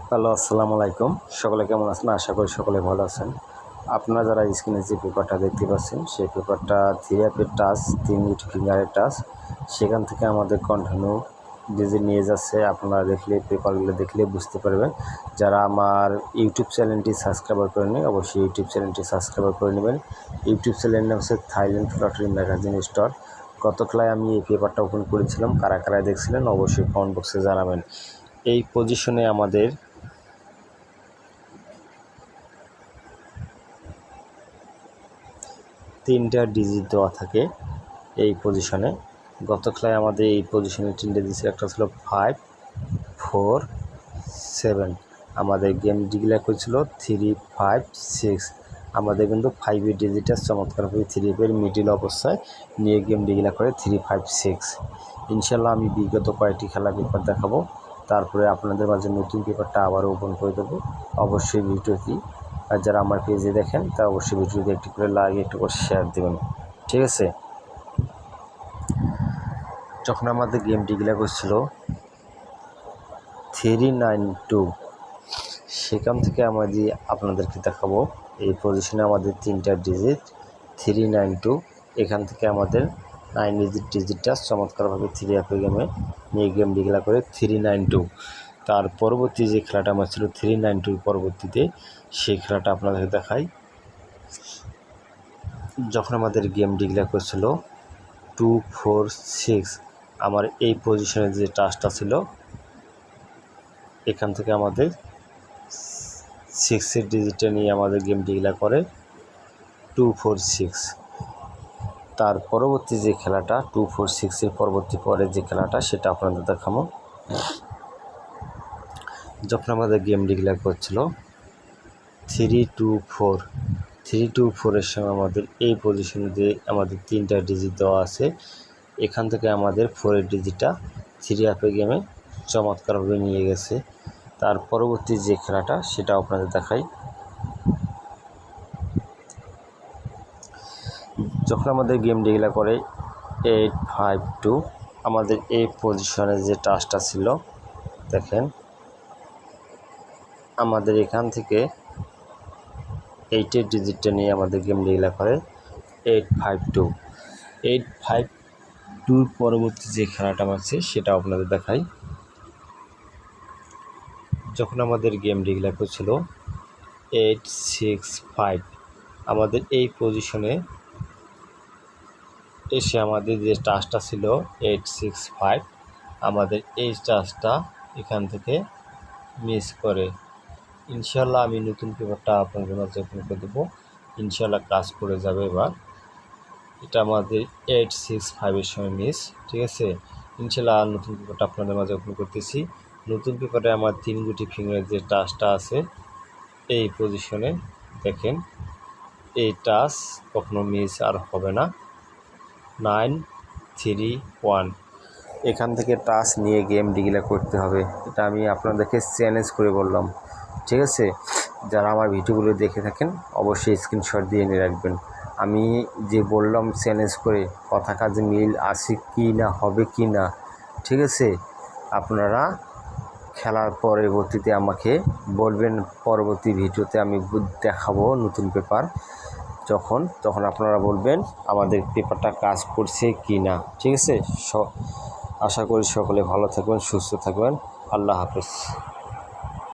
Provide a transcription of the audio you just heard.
Hello, আসসালামু আলাইকুম। সকলে কেমন আছেন? আশা করি সকলে ভালো আছেন। আপনারা যারা স্ক্রিনে যে পেপারটা দেখতে পাচ্ছেন, সেই পেপারটা থিওরি টাচ, 3 ফিঙ্গারের টাচ। সেখান থেকে আমাদের কন্টিনিউ ডিজিট নিয়ে যাচ্ছে। আপনারা দেখলে পেপারগুলো দেখলে বুঝতে পারবেন। যারা আমার ইউটিউব চ্যানেলটি সাবস্ক্রাইব করেননি, অবশ্যই ইউটিউব চ্যানেলটি সাবস্ক্রাইব করে নেবেন। ইউটিউব চ্যানেলের নাম হচ্ছে থাইল্যান্ড লটারি ম্যাগাজিন স্টোর। গতকাল আমি এই পেপারটা ওপেন করেছিলাম। কারা কারা দেখছিলেন অবশ্যই কমেন্ট বক্সে জানাবেন। এই পজিশনে আমাদের তিনটা ডিজিট দেওয়া থাকে এই পজিশনে। গতকাল আমাদের এই পজিশনে তিনটে ডিজিট, একটা ছিল 5, 4, 7। আমাদের গেম ডিক্লেয়ার করেছিল 3, 5, 6। আমাদের কিন্তু 5-এর ডিজিটটা চমৎকারভাবে 3-এর মিডিল অবস্থায় নিয়ে গেম ডিক্লেয়ার করে 3, 5, 6। ইনশাল্লাহ আমি বিগত কয়েকটি খেলা পেপার দেখাবো, তারপরে আপনাদের মাঝে নতুন পেপারটা আবারও ওপেন করে দেবো। অবশ্যই ভিডিওটি আর যারা আমার পেজে দেখেন তারা অবশ্যই ভিডিওটি একটু করে লাইক, একটু করে শেয়ার দেবেন, ঠিক আছে। যখন আমাদের গেম ডিক্লেয়ার করছিল 392, সেখান থেকে আমাদের আপনাদেরকে দেখাবো এই পজিশনে আমাদের তিনটা ডিজিট 392। এখান থেকে আমাদের 9 ডিজিটটা চমৎকারভাবে 3 গেমে নিয়ে গেম ডিক্লেয়ার করে 392। তার পরবর্তী যে খেলাটা আমার ছিল 392 পরবর্তীতে, সেই খেলাটা আপনাদের দেখাই। যখন আমাদের গেম ডিক্লেয়ার করেছিল 2, 4, 6, আমার এই পজিশনে যে টাচটা ছিল এখান থেকে আমাদের 6-এর ডিজিটটা নিয়ে আমাদের গেম ডিক্লেয়ার করে 2, 4, 6। তার পরবর্তী যে খেলাটা 2, 4, 6-এর পরবর্তী পরে যে খেলাটা সেটা আপনাদের দেখাবো। যখন আমাদের গেম ডিক্লেয়ার করছিল 324, 324-এর সময় আমাদের এই পজিশনে যে আমাদের তিনটা ডিজিট দেওয়া আছে, এখান থেকে আমাদের 4-এর ডিজিটটা 3 গেমে চমৎকারভাবে নিয়ে গেছে। তার পরবর্তী যে খেলাটা সেটা আপনাদের দেখাই। যখন আমাদের গেম ডিক্লেয়ার করে 852, আমাদের এই পজিশনে যে টাচটা ছিল দেখেন, আমাদের এখান থেকে 8-এর ডিজিটটা নিয়ে আমাদের গেম ডিক্লেয়ার করে 852। 852-র পরবর্তী যে খেলাটা আছে সেটা আপনাদের দেখাই। যখন আমাদের গেম ডিক্লেয়ার করছিল 865, আমাদের এই পজিশনে এসে আমাদের যে টাচটা ছিল 865, আমাদের এই টাচটা এখান থেকে মিস করে। ইনশাল্লাহ আমি নতুন পেপারটা আপনাদের মাঝে ওপেন করে দেবো, ইনশাল্লাহ কাজ করে যাবে। এবার এটা আমাদের 865-এর সময় মিস, ঠিক আছে। ইনশাল্লাহ নতুন পেপারটা আপনাদের মাঝে ওপেন করতেছি। নতুন পেপারে আমার 3 ফিঙ্গারের যে টাচটা আছে এই পজিশনে দেখেন, এই টাচ কখনো মিস আর হবে না। 931 এখান থেকে টাচ নিয়ে গেম ডিক্লেয়ার করতে হবে, এটা আমি আপনাদেরকে চ্যালেঞ্জ করে বললাম, ঠিক আছে। যারা আমার ভিডিওগুলো দেখে থাকেন অবশ্যই স্ক্রিনশট দিয়ে নিয়ে রাখবেন। আমি যে বললাম চ্যালেঞ্জ করে, কথা কাজে মিল আছে কি না, হবে কি না, ঠিক আছে। আপনারা খেলার পরবর্তীতে আমাকে বলবেন, পরবর্তী ভিডিওতে আমি দেখাবো নতুন পেপার। তখন আপনারা বলবেন আমাদের পেপারটা কাজ করছে কি না, ঠিক আছে। আশা করি সকলে ভালো থাকবেন, সুস্থ থাকবেন। আল্লাহ হাফেজ।